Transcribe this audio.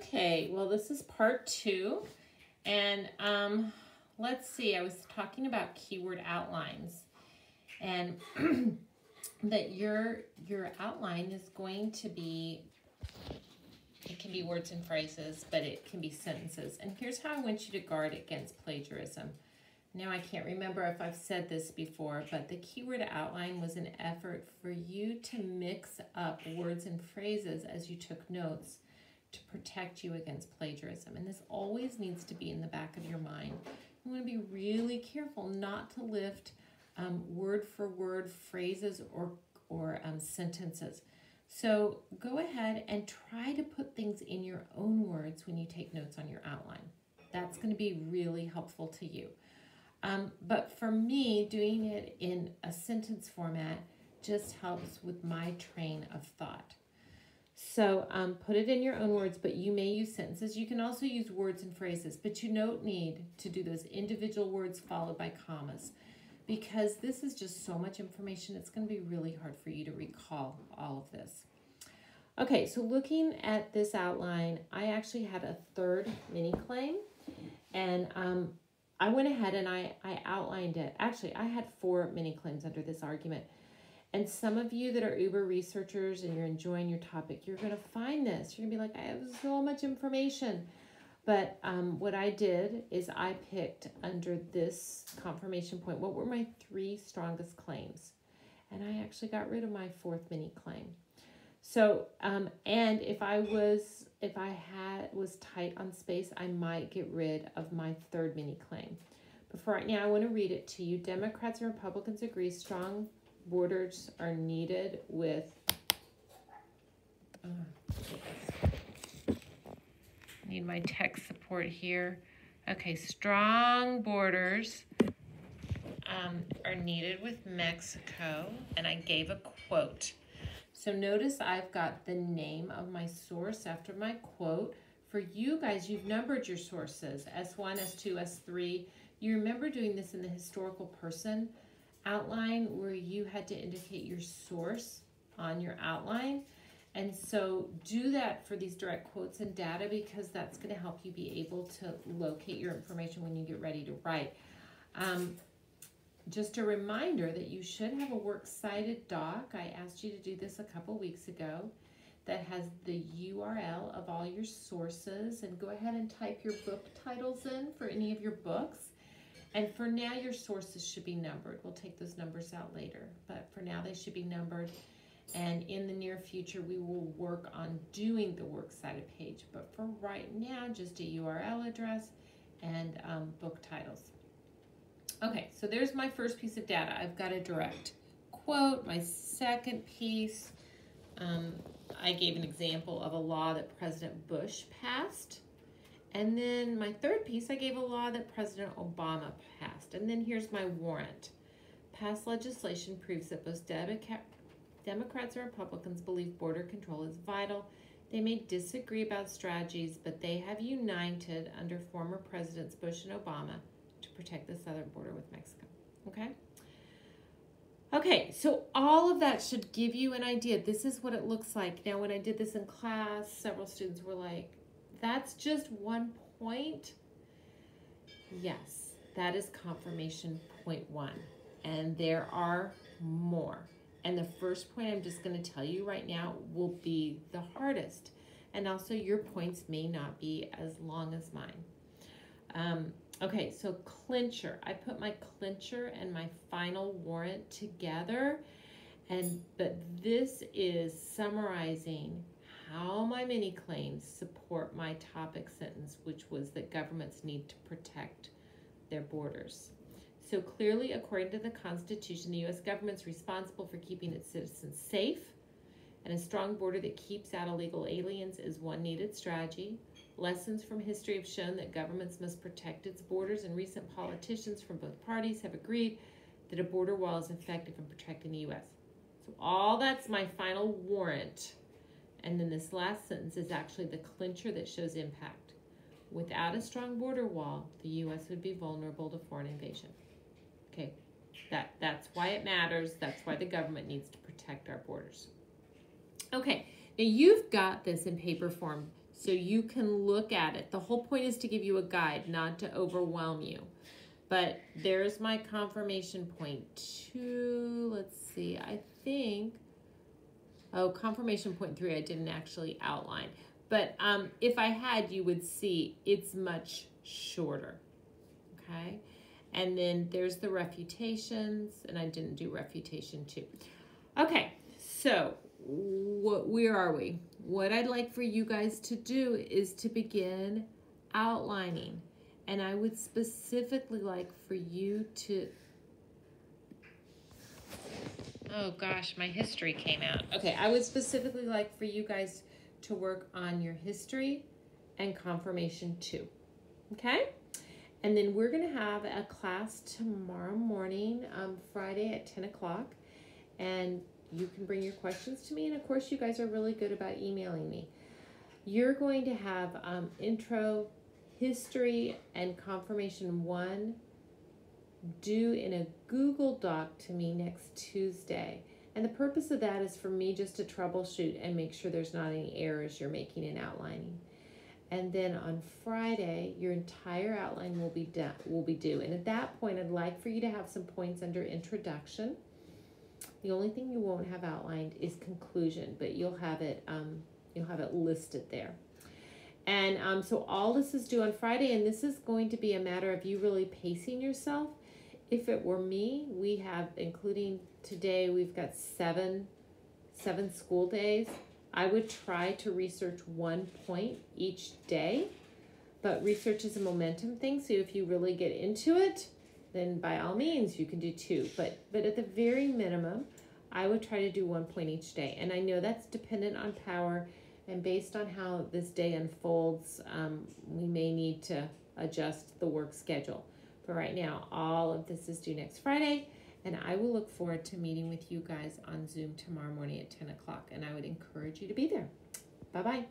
Okay, well, this is part 2, and let's see, I was talking about keyword outlines, and that your outline is going to be, it can be words and phrases, but it can be sentences. And here's how I want you to guard against plagiarism. Now, I can't remember if I've said this before, but the keyword outline was an effort for you to mix up words and phrases as you took notes to protect you against plagiarism. And this always needs to be in the back of your mind. You want to be really careful not to lift word for word phrases or sentences. So go ahead and try to put things in your own words when you take notes on your outline. That's going to be really helpful to you. But for me, doing it in a sentence format just helps with my train of thought. So put it in your own words, but you may use sentences. You can also use words and phrases, but you don't need to do those individual words followed by commas, because this is just so much information. It's going to be really hard for you to recall all of this. Okay, so looking at this outline, I actually had a third mini claim, and I went ahead and I outlined it. Actually, I had 4 mini claims under this argument. And some of you that are Uber researchers and you're enjoying your topic, you're going to find this. You're going to be like, I have so much information. But what I did is I picked under this confirmation point, what were my 3 strongest claims? And I actually got rid of my 4th mini claim. So, and if I was tight on space, I might get rid of my 3rd mini claim. But for right now, I want to read it to you. Democrats and Republicans agree strong borders are needed with, need my tech support here. Okay, strong borders are needed with Mexico, and I gave a quote. So notice I've got the name of my source after my quote. For you guys, you've numbered your sources, S1, S2, S3. You remember doing this in the historical person outline where you had to indicate your source on your outline. And so do that for these direct quotes and data, because that's going to help you be able to locate your information when you get ready to write. Just a reminder that you should have a works cited doc. I asked you to do this a couple weeks ago that has the URL of all your sources, and go ahead and type your book titles in for any of your books. And for now, your sources should be numbered. We'll take those numbers out later, but for now they should be numbered. And in the near future, we will work on doing the works cited page. But for right now, just a URL address and book titles. Okay, so there's my first piece of data. I've got a direct quote. My second piece, I gave an example of a law that President Bush passed. And then my third piece, I gave a law that President Obama passed. And then here's my warrant. Past legislation proves that both Democrats and Republicans believe border control is vital. They may disagree about strategies, but they have united under former Presidents Bush and Obama to protect the southern border with Mexico. Okay? Okay, so all of that should give you an idea. This is what it looks like. Now, when I did this in class, several students were like, that's just 1 point? Yes, that is confirmation point 1. And there are more. And the first point I'm just going to tell you right now will be the hardest. And also your points may not be as long as mine. Okay, so clincher. I put my clincher and my final warrant together. But this is summarizing how my mini claims support my topic sentence, which was that governments need to protect their borders. So clearly, according to the Constitution, the U.S. government's responsible for keeping its citizens safe, and a strong border that keeps out illegal aliens is one needed strategy. Lessons from history have shown that governments must protect its borders, and recent politicians from both parties have agreed that a border wall is effective in protecting the U.S. So all that's my final warrant. And then this last sentence is actually the clincher that shows impact. Without a strong border wall, the U.S. would be vulnerable to foreign invasion. Okay, that's why it matters. That's why the government needs to protect our borders. Okay, now you've got this in paper form, so you can look at it. The whole point is to give you a guide, not to overwhelm you. But there's my confirmation point 2. Let's see, I think, confirmation point 3 I didn't actually outline. But if I had, you would see it's much shorter, okay? And then there's the refutations, and I didn't do refutation 2. Okay, so where are we? What I'd like for you guys to do is to begin outlining. And I would specifically like for you to, oh gosh, my history came out. Okay, I would specifically like for you guys to work on your history and confirmation 2. Okay? And then we're going to have a class tomorrow morning, Friday at 10 o'clock. And you can bring your questions to me. And of course, you guys are really good about emailing me. You're going to have intro, history, and confirmation 1 due in a Google Doc to me next Tuesday. And the purpose of that is for me just to troubleshoot and make sure there's not any errors you're making in outlining. And then on Friday, your entire outline will be due. And at that point, I'd like for you to have some points under introduction. The only thing you won't have outlined is conclusion, but you'll have it listed there. And so all this is due on Friday, and this is going to be a matter of you really pacing yourself. If it were me, we have, including today, we've got seven school days. I would try to research 1 point each day, but research is a momentum thing. So if you really get into it, then by all means you can do 2. But at the very minimum, I would try to do 1 point each day. And I know that's dependent on power, and based on how this day unfolds, we may need to adjust the work schedule. But right now, all of this is due next Friday, and I will look forward to meeting with you guys on Zoom tomorrow morning at 10 o'clock, and I would encourage you to be there. Bye-bye.